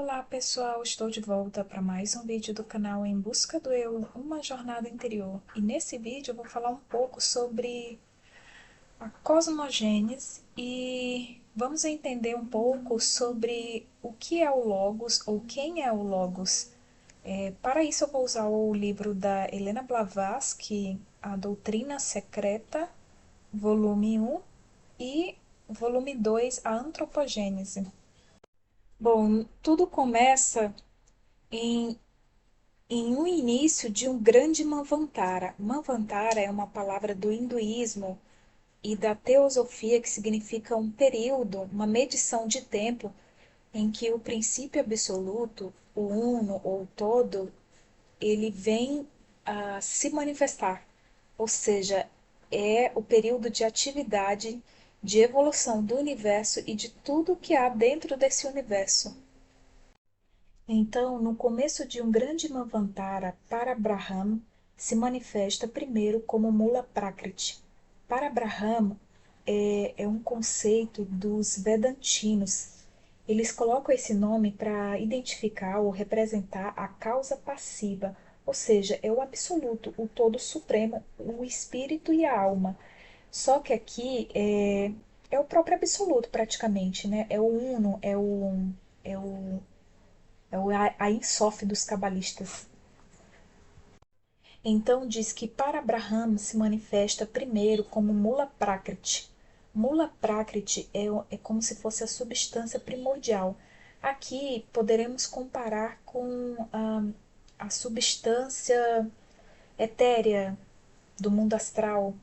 Olá pessoal, estou de volta para mais um vídeo do canal Em Busca do Eu, uma jornada interior. E nesse vídeo eu vou falar um pouco sobre a cosmogênese e vamos entender um pouco sobre o que é o Logos ou quem é o Logos. Para isso eu vou usar o livro da Helena Blavatsky, A Doutrina Secreta, volume 1 e volume 2, A Antropogênese. Bom, tudo começa em um início de um grande Manvantara. Manvantara é uma palavra do hinduísmo e da teosofia que significa um período, uma medição de tempo em que o princípio absoluto, o uno ou o todo, ele vem a se manifestar. Ou seja, é o período de atividade, de evolução do universo e de tudo que há dentro desse universo. Então, no começo de um grande Manvantara, Parabrahma se manifesta primeiro como Mula Prakriti. Parabrahma é um conceito dos Vedantinos. Eles colocam esse nome para identificar ou representar a causa passiva, ou seja, é o absoluto, o todo supremo, o espírito e a alma. Só que aqui é o próprio absoluto praticamente, né? É o uno, é o Ein Sof dos cabalistas. Então diz que para Abraham se manifesta primeiro como Mula Prakriti. Mula Prakriti é como se fosse a substância primordial. Aqui poderemos comparar com a substância etérea do mundo astral.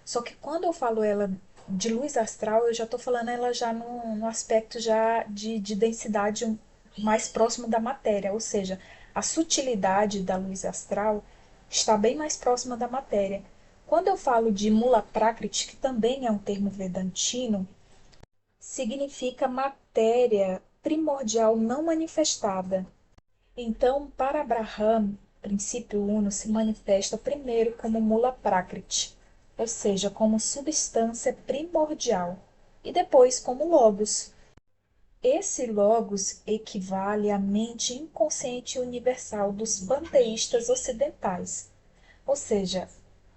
Só que quando eu falo ela de luz astral, eu já estou falando ela já no aspecto já de densidade mais próximo da matéria, ou seja, a sutilidade da luz astral está bem mais próxima da matéria. Quando eu falo de Mula Prakriti, que também é um termo vedantino, significa matéria primordial não manifestada. Então, para Abraham, princípio uno se manifesta primeiro como Mula Prakriti, ou seja, como substância primordial, e depois como Logos. Esse Logos equivale à mente inconsciente universal dos panteístas ocidentais, ou seja,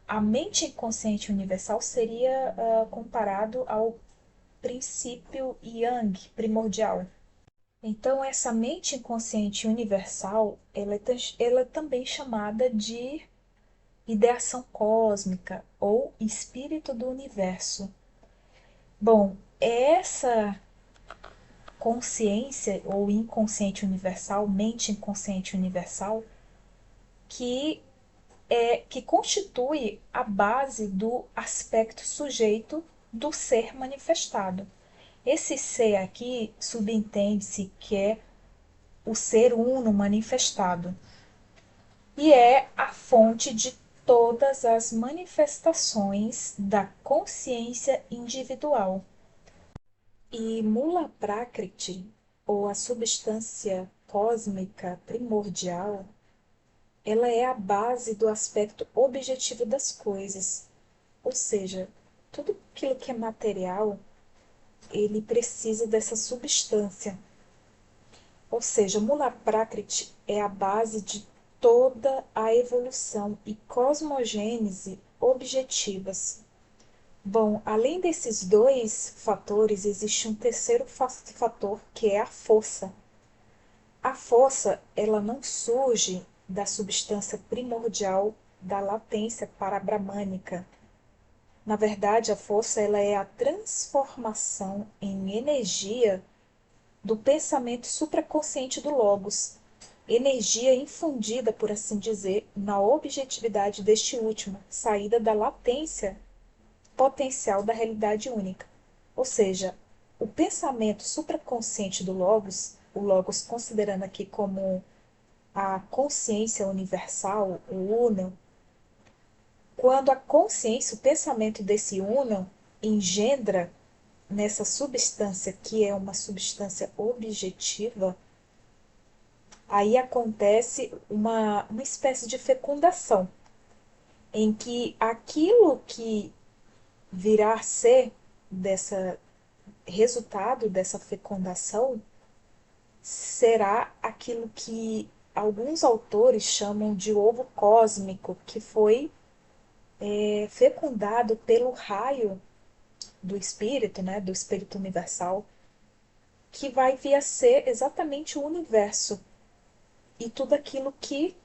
a mente inconsciente universal seria comparado ao princípio Yang primordial. Então, essa mente inconsciente universal, ela é também chamada de ideação cósmica ou espírito do universo. Bom, é essa consciência ou inconsciente universal, mente inconsciente universal, que que constitui a base do aspecto sujeito do ser manifestado. Esse ser aqui subentende-se que é o ser uno manifestado e é a fonte de todas as manifestações da consciência individual. E Mula Prakriti, ou a substância cósmica primordial, ela é a base do aspecto objetivo das coisas. Ou seja, tudo aquilo que é material, ele precisa dessa substância. Ou seja, Mula Prakriti é a base de toda a evolução e cosmogênese objetivas. Bom, além desses dois fatores, existe um terceiro fator, que é a força. A força, ela não surge da substância primordial da latência parabrahmânica. Na verdade, a força ela é a transformação em energia do pensamento supraconsciente do Logos, energia infundida, por assim dizer, na objetividade deste último, saída da latência potencial da realidade única. Ou seja, o pensamento supraconsciente do Logos, o Logos considerando aqui como a consciência universal, o Uno, quando a consciência, o pensamento desse Uno engendra nessa substância que é uma substância objetiva, aí acontece uma espécie de fecundação, em que aquilo que virá a ser dessa resultado dessa fecundação será aquilo que alguns autores chamam de ovo cósmico, que foi fecundado pelo raio do espírito, né, do espírito universal, que vai vir a ser exatamente o universo e tudo aquilo que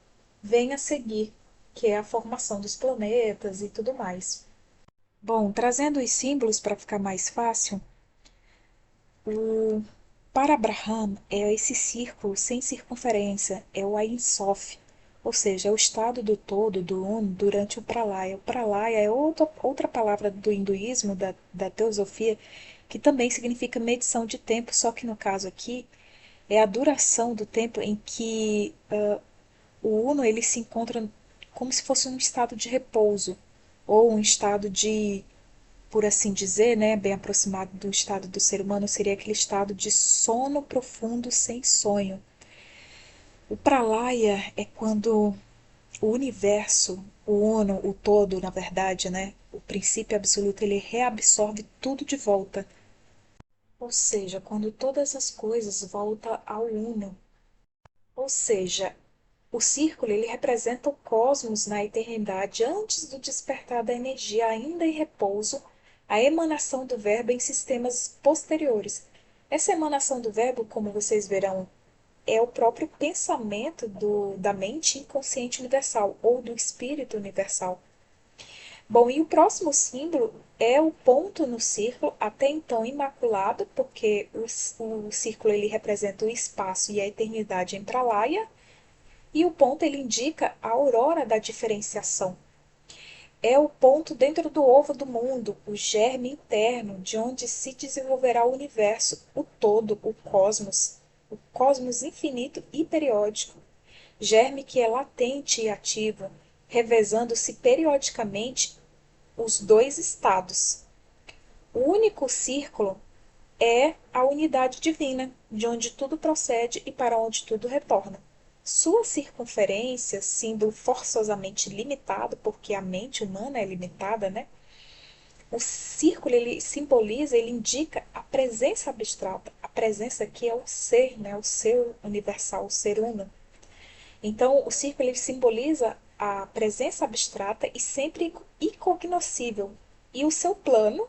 vem a seguir, que é a formação dos planetas e tudo mais. Bom, trazendo os símbolos para ficar mais fácil, o para Abraham é esse círculo sem circunferência, é o Ein Sof, ou seja, é o estado do todo, do uno, durante o Pralaya. O Pralaya é outra palavra do hinduísmo, da teosofia, que também significa medição de tempo, só que no caso aqui é a duração do tempo em que o Uno ele se encontra como se fosse um estado de repouso, ou um estado de, por assim dizer, né, bem aproximado do estado do ser humano, seria aquele estado de sono profundo sem sonho. O pralaya é quando o universo, o Uno, o todo, na verdade, né, o princípio absoluto, ele reabsorve tudo de volta. Ou seja, quando todas as coisas voltam ao Uno. Ou seja, o círculo ele representa o cosmos na eternidade antes do despertar da energia ainda em repouso, a emanação do verbo em sistemas posteriores. Essa emanação do verbo, como vocês verão, é o próprio pensamento da mente inconsciente universal ou do espírito universal. Bom, e o próximo símbolo é o ponto no círculo, até então imaculado, porque o círculo ele representa o espaço e a eternidade em Pralaya, e o ponto ele indica a aurora da diferenciação. É o ponto dentro do ovo do mundo, o germe interno, de onde se desenvolverá o universo, o todo, o cosmos infinito e periódico. Germe que é latente e ativo, revezando-se periodicamente os dois estados. O único círculo é a unidade divina, de onde tudo procede e para onde tudo retorna. Sua circunferência, símbolo forçosamente limitado, porque a mente humana é limitada, né? O círculo ele simboliza, ele indica a presença abstrata, a presença que é o ser, né? O ser universal, o ser uno. Então, o círculo ele simboliza a presença abstrata e sempre incognoscível. E o seu plano,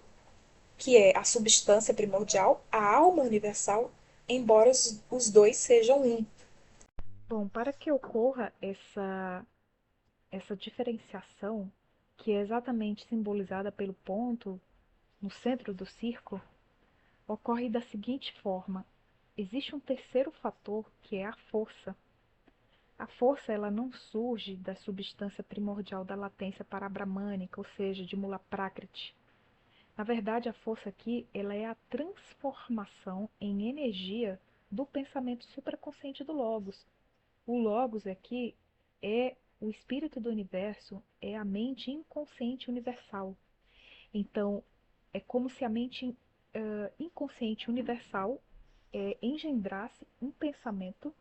que é a substância primordial, a alma universal, embora os dois sejam um. Bom, para que ocorra essa diferenciação, que é exatamente simbolizada pelo ponto no centro do círculo, ocorre da seguinte forma: existe um terceiro fator que é a força. A força ela não surge da substância primordial da latência parabramânica, ou seja, de Mula Prakriti. Na verdade, a força aqui ela é a transformação em energia do pensamento supraconsciente do Logos. O Logos aqui é o espírito do universo, é a mente inconsciente universal. Então, é como se a mente inconsciente universal engendrasse um pensamento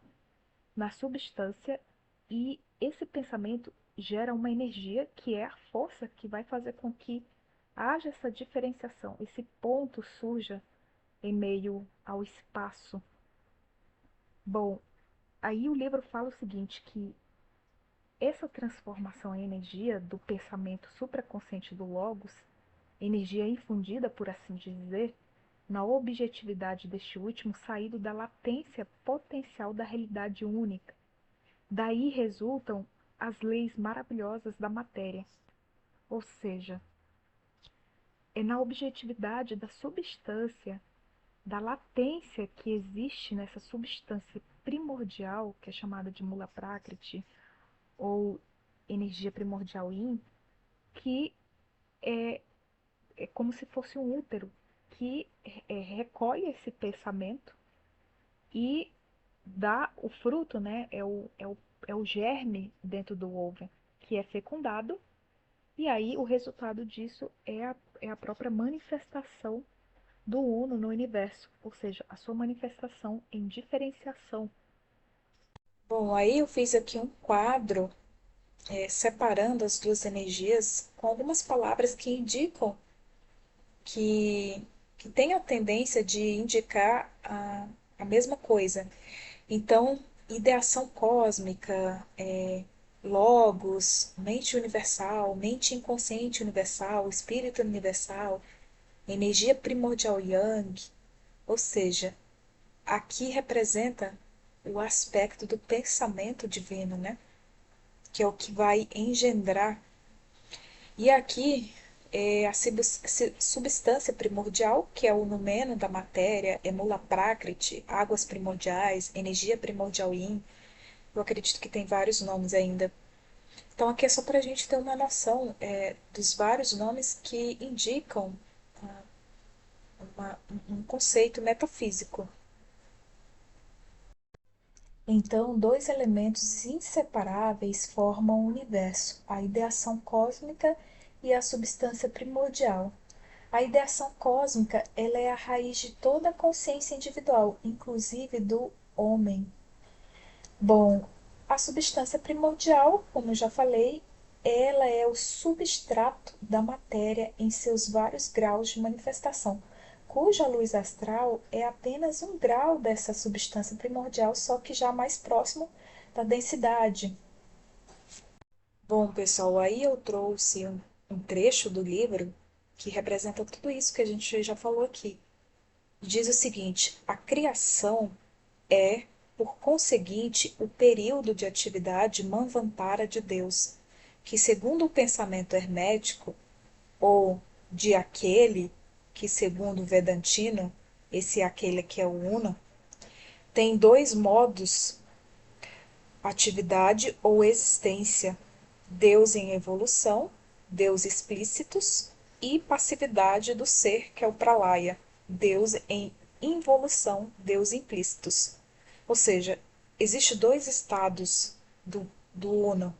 na substância e esse pensamento gera uma energia que é a força que vai fazer com que haja essa diferenciação, esse ponto surja em meio ao espaço. Bom, aí o livro fala o seguinte, que essa transformação em energia do pensamento supraconsciente do Logos, energia infundida, por assim dizer, na objetividade deste último, saído da latência potencial da realidade única. Daí resultam as leis maravilhosas da matéria, ou seja, é na objetividade da substância, da latência que existe nessa substância primordial, que é chamada de Mula Prakriti, ou energia primordial Yin, que é, é como se fosse um útero que recolhe esse pensamento e dá o fruto, né? É o germe dentro do ovo que é fecundado, e aí o resultado disso é a própria manifestação do Uno no universo, ou seja, a sua manifestação em diferenciação. Bom, aí eu fiz aqui um quadro separando as duas energias com algumas palavras que indicam que, que tem a tendência de indicar a mesma coisa. Então, ideação cósmica, logos, mente universal, mente inconsciente universal, espírito universal, energia primordial yang, ou seja, aqui representa o aspecto do pensamento divino, né? Que é o que vai engendrar. E aqui é a substância primordial, que é o numeno da matéria, emula prakriti, águas primordiais, energia primordial yin. Eu acredito que tem vários nomes ainda. Então aqui é só para a gente ter uma noção dos vários nomes que indicam um conceito metafísico. Então, dois elementos inseparáveis formam o universo: a ideação cósmica e a substância primordial. A ideação cósmica, ela é a raiz de toda a consciência individual, inclusive do homem. Bom, a substância primordial, como eu já falei, ela é o substrato da matéria em seus vários graus de manifestação, cuja luz astral é apenas um grau dessa substância primordial, só que já mais próximo da densidade. Bom, pessoal, aí eu trouxe um trecho do livro que representa tudo isso que a gente já falou aqui. Diz o seguinte: a criação é, por conseguinte, o período de atividade manvantara de Deus, que, segundo o pensamento hermético, ou de aquele, que, segundo o Vedantino, esse aquele que é o Uno, tem dois modos: atividade ou existência, Deus em evolução, Deus explícitos, e passividade do ser, que é o Pralaya, Deus em involução, Deus implícitos. Ou seja, existem dois estados do Uno,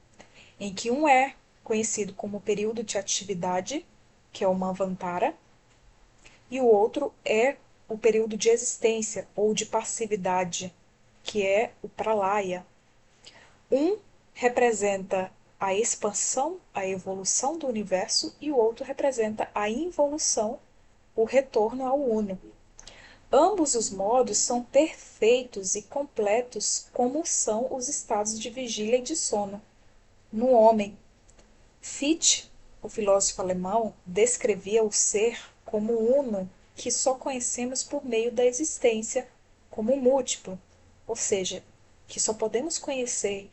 em que um é conhecido como período de atividade, que é o Manvantara, e o outro é o período de existência ou de passividade, que é o Pralaya. Um representa a expansão, a evolução do universo, e o outro representa a involução, o retorno ao Uno. Ambos os modos são perfeitos e completos, como são os estados de vigília e de sono. No homem, Fichte, o filósofo alemão, descrevia o ser como uno, que só conhecemos por meio da existência, como múltiplo, ou seja, que só podemos conhecer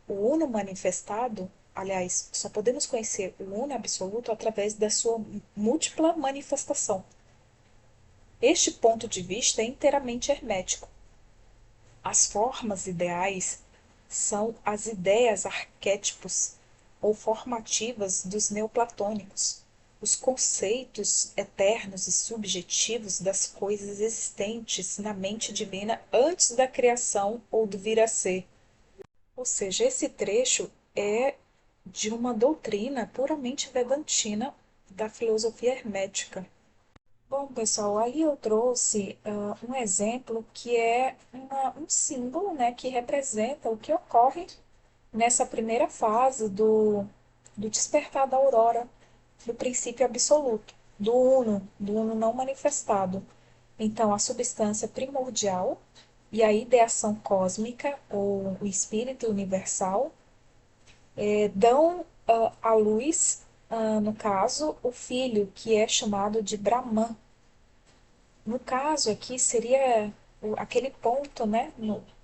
o uno manifestado, aliás, só podemos conhecer o uno absoluto através da sua múltipla manifestação. Este ponto de vista é inteiramente hermético. As formas ideais são as ideias arquétipos ou formativas dos neoplatônicos, os conceitos eternos e subjetivos das coisas existentes na mente divina antes da criação ou do vir a ser. Ou seja, esse trecho é de uma doutrina puramente vedantina da filosofia hermética. Bom, pessoal, aí eu trouxe um exemplo que é um símbolo, né, que representa o que ocorre nessa primeira fase do despertar da aurora, do princípio absoluto, do uno não manifestado. Então, a substância primordial e a ideação cósmica, ou o espírito universal, dão à luz, no caso, o filho, que é chamado de Brahman. No caso aqui seria aquele ponto, né,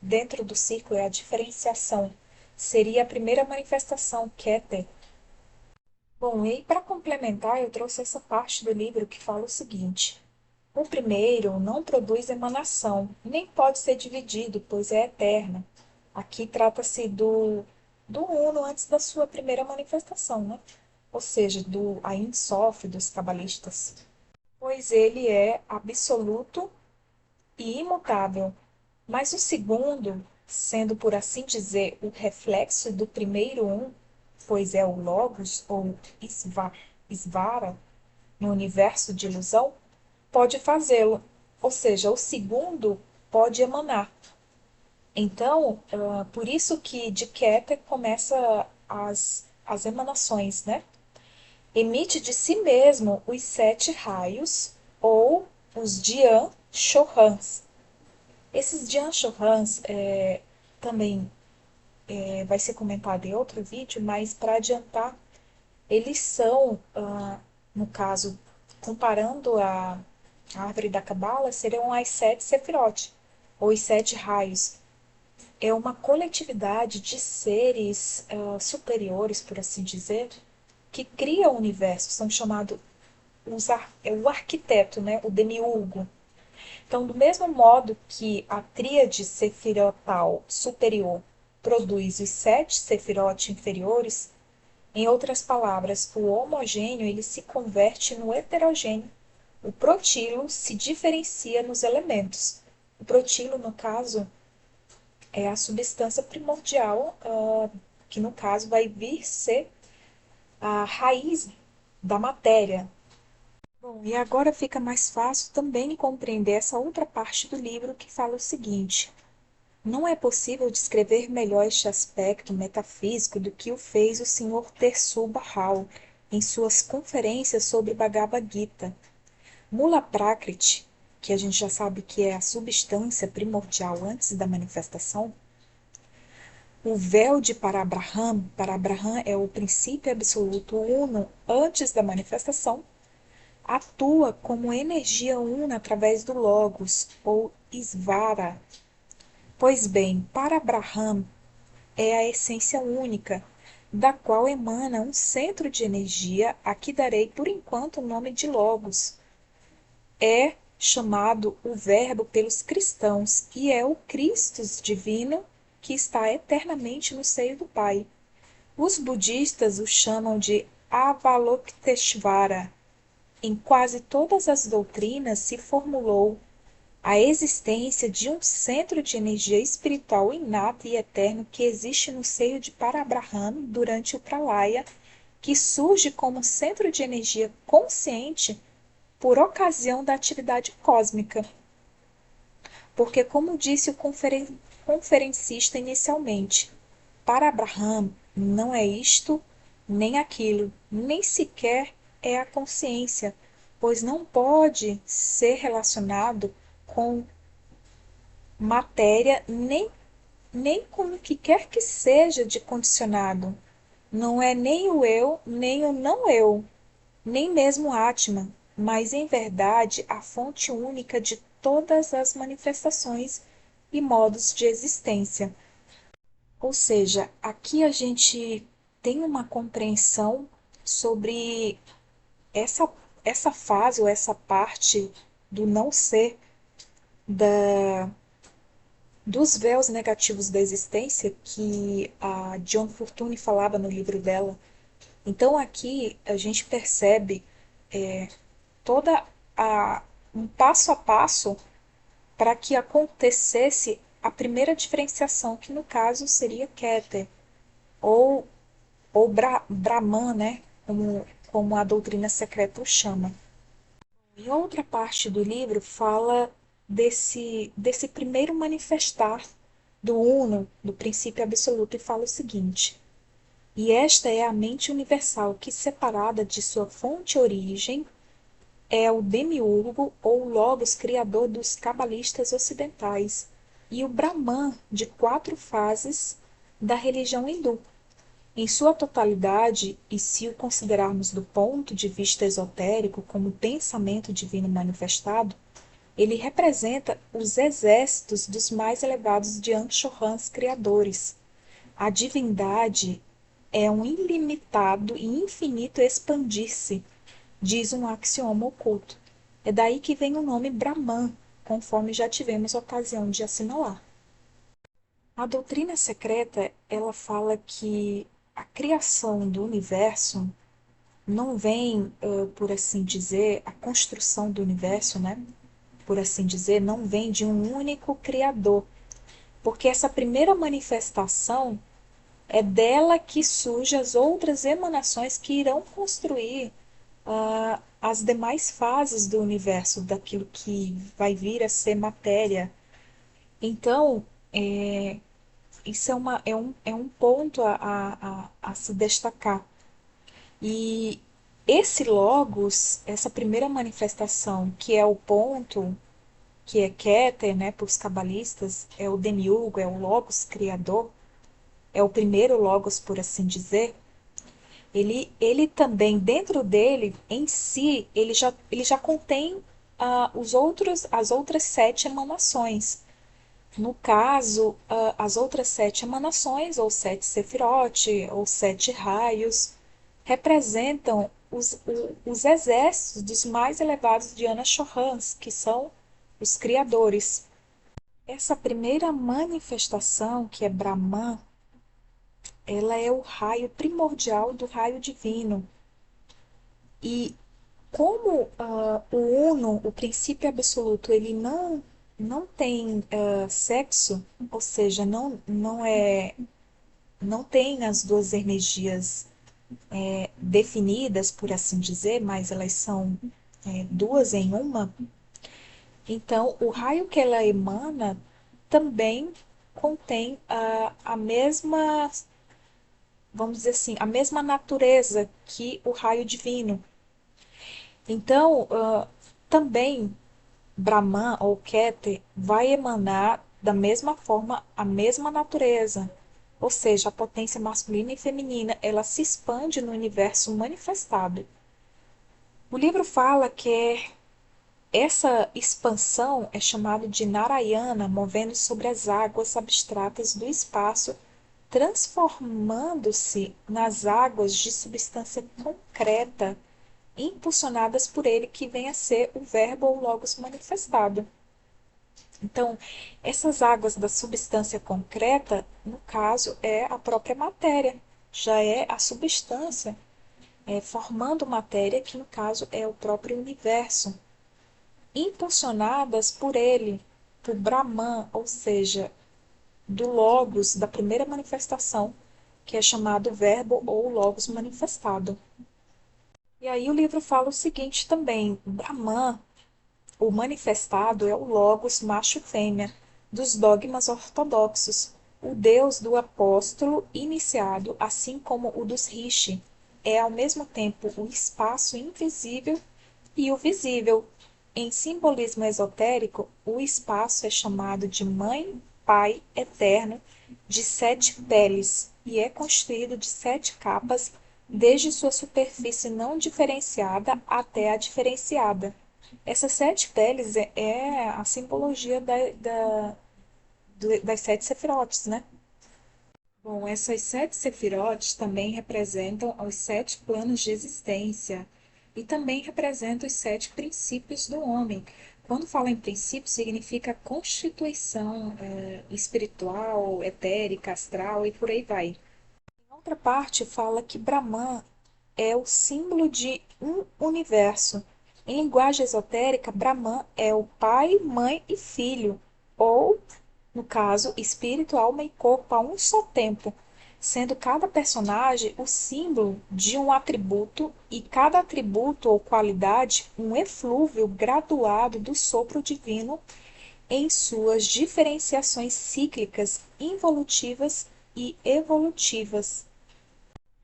dentro do círculo, é a diferenciação. Seria a primeira manifestação, Keter. Bom, e para complementar, eu trouxe essa parte do livro que fala o seguinte: o primeiro não produz emanação, nem pode ser dividido, pois é eterno. Aqui trata-se do Uno antes da sua primeira manifestação, né? Ou seja, do Ein Sof dos cabalistas. Pois ele é absoluto e imutável. Mas o segundo, sendo por assim dizer o reflexo do primeiro um, pois é o Logos ou Svara, no universo de ilusão, pode fazê-lo, ou seja, o segundo pode emanar. Então, por isso que de Keter começa as emanações, né? Emite de si mesmo os 7 raios, ou os Dhyan Chohans, Esses Jianshouhans também vai ser comentado em outro vídeo, mas para adiantar, eles são, no caso, comparando a árvore da Cabala, seriam as sete Sefirot, ou os sete raios. É uma coletividade de seres superiores, por assim dizer, que cria o universo. São chamados o arquiteto, né? O demiurgo. Então, do mesmo modo que a tríade sefirotal superior produz os sete sefirot inferiores, em outras palavras, o homogêneo ele se converte no heterogêneo. O protilo se diferencia nos elementos. O protilo, no caso, é a substância primordial, que no caso vai vir ser a raiz da matéria. Bom, e agora fica mais fácil também compreender essa outra parte do livro que fala o seguinte: não é possível descrever melhor este aspecto metafísico do que o fez o Sr. Tersu Bahal em suas conferências sobre Bhagavad Gita. Mula Prakriti, que a gente já sabe que é a substância primordial antes da manifestação, o véu de Parabraham é o princípio absoluto uno antes da manifestação, atua como energia una através do Logos, ou Svara. Pois bem, Parabraham é a essência única, da qual emana um centro de energia a que darei por enquanto o nome de Logos. É chamado o Verbo pelos cristãos e é o Christus divino que está eternamente no seio do Pai. Os budistas o chamam de Avalokiteshvara. Em quase todas as doutrinas se formulou a existência de um centro de energia espiritual inato e eterno que existe no seio de Parabraham durante o Pralaya, que surge como centro de energia consciente por ocasião da atividade cósmica. Porque, como disse o conferencista inicialmente, Parabraham não é isto, nem aquilo, nem sequer é a consciência, pois não pode ser relacionado com matéria nem com o que quer que seja de condicionado. Não é nem o eu, nem o não eu, nem mesmo Atman, mas em verdade a fonte única de todas as manifestações e modos de existência. Ou seja, aqui a gente tem uma compreensão sobre essa, essa fase ou essa parte do não ser da, dos véus negativos da existência que a John Fortune falava no livro dela. Então aqui a gente percebe toda um passo a passo para que acontecesse a primeira diferenciação, que no caso seria Keter, ou, Brahman, né? Como a doutrina secreta o chama. Em outra parte do livro fala desse primeiro manifestar do Uno, do princípio absoluto, e fala o seguinte: e esta é a mente universal que, separada de sua fonte-origem, é o demiurgo ou logos criador dos cabalistas ocidentais e o Brahman de quatro fases da religião hindu. Em sua totalidade, e se o considerarmos do ponto de vista esotérico como pensamento divino manifestado, ele representa os exércitos dos mais elevados de Anshohans criadores. A divindade é um ilimitado e infinito expandir-se, diz um axioma oculto. É daí que vem o nome Brahman, conforme já tivemos ocasião de assinalar. A doutrina secreta, ela fala que a criação do universo não vem, por assim dizer, a construção do universo, né? Por assim dizer, não vem de um único criador, porque essa primeira manifestação é dela que surgem as outras emanações que irão construir as demais fases do universo, daquilo que vai vir a ser matéria. Então, isso é um ponto a se destacar. E esse logos, essa primeira manifestação, que é o ponto que é Keter, né, para os cabalistas, é o demiurgo, é o Logos criador, é o primeiro Logos, por assim dizer. Ele também, dentro dele, em si, ele já contém as outras sete emanações. No caso, as outras sete emanações, ou sete sefirote, ou sete raios, representam os exércitos dos mais elevados de Ana-Chohans, que são os criadores. Essa primeira manifestação, que é Brahman, ela é o raio primordial do raio divino. E como o Uno, o princípio absoluto, ele não tem sexo, ou seja, não tem as duas energias definidas, por assim dizer, mas elas são duas em uma. Então, o raio que ela emana também contém a mesma, vamos dizer assim, a mesma natureza que o raio divino. Então, também Brahman ou Keter vai emanar da mesma forma a mesma natureza, ou seja, a potência masculina e feminina, ela se expande no universo manifestado. O livro fala que essa expansão é chamada de Narayana, movendo sobre as águas abstratas do espaço, transformando-se nas águas de substância concreta, impulsionadas por ele, que vem a ser o Verbo ou Logos manifestado. Então, essas águas da substância concreta, no caso, é a própria matéria, já é a substância, formando matéria, que no caso é o próprio universo, impulsionadas por ele, por Brahman, ou seja, do Logos, da primeira manifestação, que é chamado Verbo ou Logos manifestado. E aí o livro fala o seguinte também: Brahman, o manifestado, é o Logos macho e fêmea dos dogmas ortodoxos, o Deus do apóstolo iniciado, assim como o dos Rishi. É ao mesmo tempo o espaço invisível e o visível. Em simbolismo esotérico, o espaço é chamado de Mãe, Pai eterno de sete peles e é constituído de sete capas, desde sua superfície não diferenciada até a diferenciada. Essas sete peles é a simbologia das sete sefirotes, né? Bom, essas sete sefirotes também representam os sete planos de existência e também representam os sete princípios do homem. Quando fala em princípio, significa constituição espiritual, etérica, astral e por aí vai. Em outra parte, fala que Brahman é o símbolo de um universo. Em linguagem esotérica, Brahman é o pai, mãe e filho, ou, no caso, espírito, alma e corpo a um só tempo, sendo cada personagem o símbolo de um atributo e cada atributo ou qualidade um eflúvio graduado do sopro divino em suas diferenciações cíclicas, involutivas e evolutivas.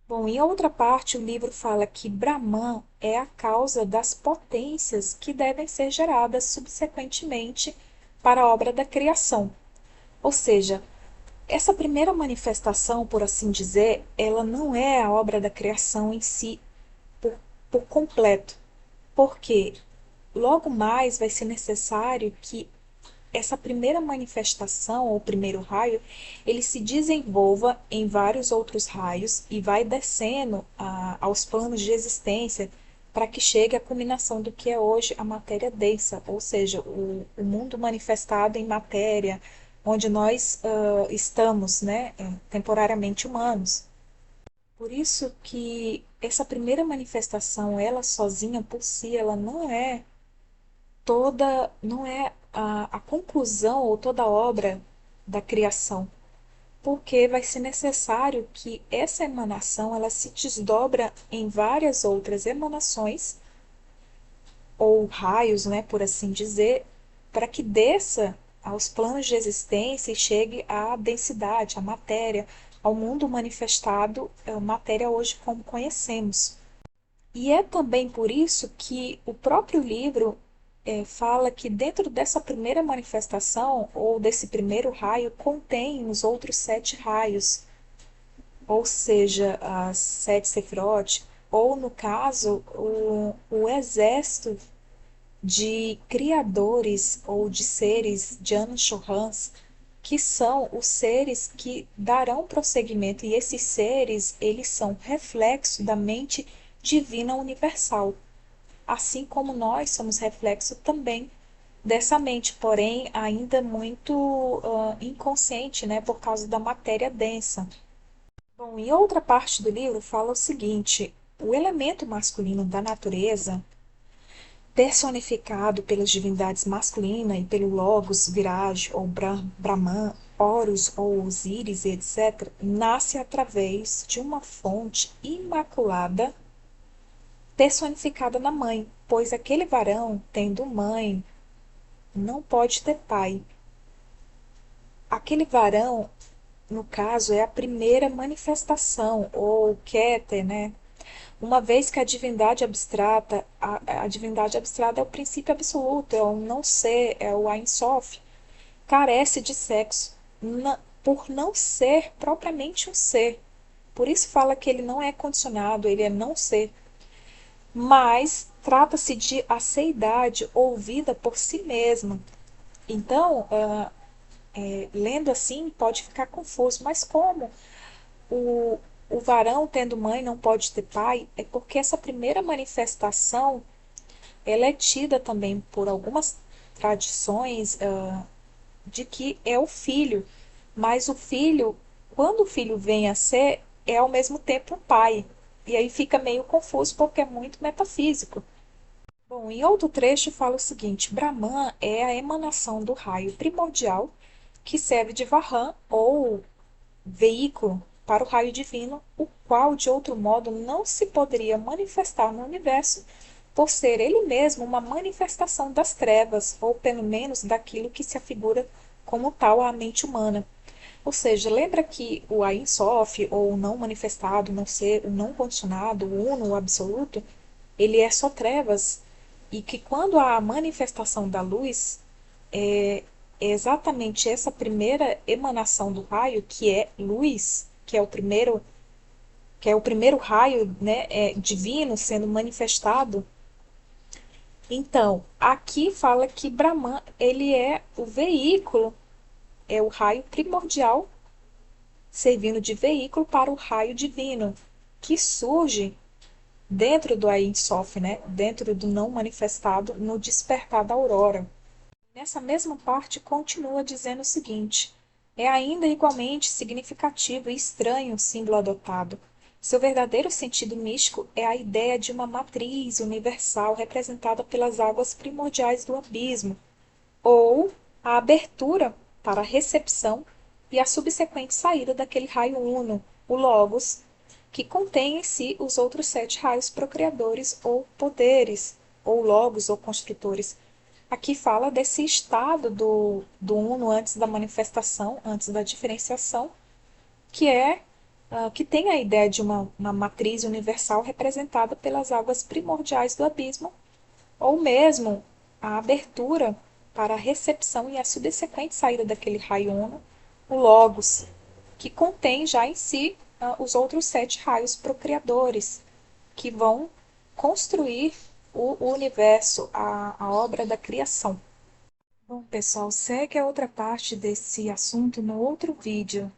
Bom, em outra parte, o livro fala que Brahman é a causa das potências que devem ser geradas subsequentemente para a obra da criação. Ou seja, essa primeira manifestação, por assim dizer, ela não é a obra da criação em si por, por completo, porque logo mais vai ser necessário que essa primeira manifestação, ou primeiro raio, ele se desenvolva em vários outros raios e vai descendo aos planos de existência para que chegue à culminação do que é hoje a matéria densa, ou seja, o mundo manifestado em matéria, onde nós estamos, né, temporariamente humanos. Por isso que essa primeira manifestação, ela sozinha por si, ela não é a conclusão ou toda a obra da criação, porque vai ser necessário que essa emanação ela se desdobra em várias outras emanações ou raios, né, por assim dizer, para que desça aos planos de existência e chegue à densidade, à matéria, ao mundo manifestado, matéria hoje como conhecemos. E é também por isso que o próprio livro fala que dentro dessa primeira manifestação, ou desse primeiro raio, contém os outros 7 raios, ou seja, as 7 Sefirot, ou no caso, o exército de criadores ou de seres de Anu-Shorans, que são os seres que darão prosseguimento, e esses seres, eles são reflexo da mente divina universal, assim como nós somos reflexo também dessa mente, porém ainda muito inconsciente, né, por causa da matéria densa. Bom, em outra parte do livro fala o seguinte: o elemento masculino da natureza, personificado pelas divindades masculinas e pelo Logos, Viraj ou Brahman, Horus ou Osíris, etc., nasce através de uma fonte imaculada personificada na mãe, pois aquele varão, tendo mãe, não pode ter pai. Aquele varão, no caso, é a primeira manifestação, ou Keter, né? Uma vez que a divindade abstrata é o princípio absoluto, é o não ser, é o Ein Sof, carece de sexo, por não ser propriamente um ser. Por isso fala que ele não é condicionado, ele é não ser. Mas trata-se de aceidade ouvida por si mesma. Então, lendo assim, pode ficar confuso. Mas como o, o varão tendo mãe não pode ter pai? É porque essa primeira manifestação ela é tida também por algumas tradições de que é o filho. Mas o filho, quando o filho vem a ser, é ao mesmo tempo um pai. E aí fica meio confuso porque é muito metafísico. Bom, em outro trecho fala o seguinte: Brahman é a emanação do raio primordial que serve de Vahan ou veículo para o raio divino, o qual de outro modo não se poderia manifestar no universo, por ser ele mesmo uma manifestação das trevas, ou pelo menos daquilo que se afigura como tal à mente humana. Ou seja, lembra que o Ein Sof, ou o não manifestado, não ser, o não condicionado, o uno, o absoluto, ele é só trevas, e que quando há a manifestação da luz, é exatamente essa primeira emanação do raio, que é luz, que é o primeiro raio, né, divino sendo manifestado. Então, aqui fala que Brahman, ele é o veículo, é o raio primordial, servindo de veículo para o raio divino, que surge dentro do Ein Sof, né, dentro do não manifestado, no despertar da aurora. Nessa mesma parte, continua dizendo o seguinte: é ainda igualmente significativo e estranho o símbolo adotado. Seu verdadeiro sentido místico é a ideia de uma matriz universal representada pelas águas primordiais do abismo, ou a abertura para a recepção e a subsequente saída daquele raio uno, o Logos, que contém em si os outros 7 raios procriadores ou poderes, ou Logos ou construtores. Aqui fala desse estado do uno antes da manifestação, antes da diferenciação, que que tem a ideia de uma matriz universal representada pelas águas primordiais do abismo, ou mesmo a abertura para a recepção e a subsequente saída daquele raio uno, o Logos, que contém já em si os outros 7 raios procriadores, que vão construir o universo, a obra da criação. Bom, pessoal, segue a outra parte desse assunto no outro vídeo.